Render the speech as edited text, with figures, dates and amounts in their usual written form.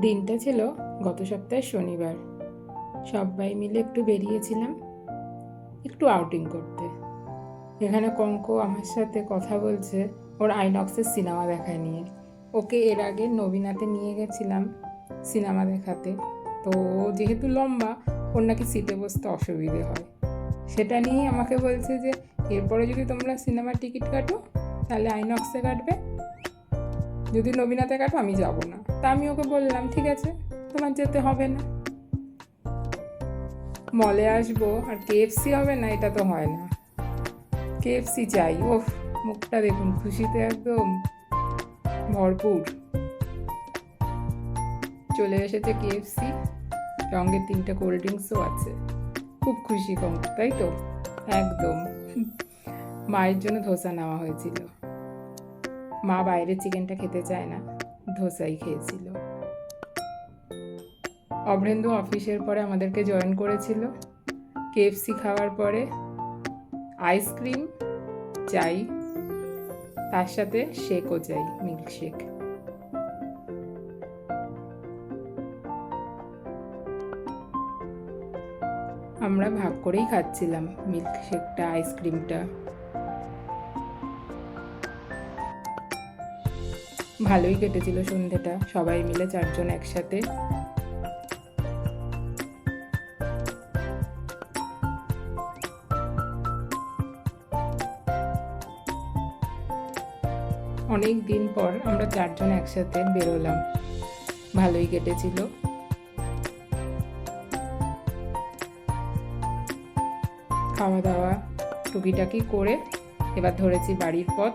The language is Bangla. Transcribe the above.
দিনটা ছিল গত সপ্তাহের শনিবার। সবাই মিলে একটু বেরিয়েছিলাম একটু আউটিং করতে। এখানে কঙ্ক আমার সাথে কথা বলছে ওর আইনক্সের সিনেমা দেখা নিয়ে। ওকে এর আগে নবীনাতে নিয়ে গেছিলাম সিনেমা দেখাতে, তো যেহেতু লম্বা ওর নাকি সিটে বসতে অসুবিধে হয়। সেটা নিয়েই আমাকে বলছে যে এরপরে যদি তোমরা সিনেমার টিকিট কাটো তাহলে আইনক্সে কাটবে, যদি নবীনাতে কাটো আমি যাব না। তা আমি ওকে বললাম ঠিক আছে, তোমার যেতে হবে না, মলে আসবো আর কেএফসি হবে না, এটা তো হয় না। কেএফসি চাই। ওফ, মুখটা দেখুন খুশিতে একদম ভরপুর। চলে এসেছে কেএফসি, সঙ্গে 3টে কোল্ড ড্রিঙ্কসও আছে। খুব খুশি কম, তাই তো? একদম। মায়ের জন্য ধোসা নেওয়া হয়েছিল। মা বাইরের চিকেনটা খেতে চায় না, ধোসাই খেয়েছিল। অভ্রেন্দু অফিসের পরে আমাদেরকে জয়েন করেছিল। কেএফসি খাওয়ার পরে আইসক্রিম চাই, তার সাথে শেকও চাই, মিল্কশেক। আমরা ভাগ করেই খাচ্ছিলাম মিল্কশেকটা, আইসক্রিমটা। ভালোই কেটেছিল সন্ধ্যেটা, সবাই মিলে 4 জন একসাথে। অনেক দিন পর আমরা 4 জন একসাথে বেরোলাম, ভালোই কেটেছিল। খাওয়া দাওয়া টুকিটাকি করে এবার ধরেছি বাড়ির পথ।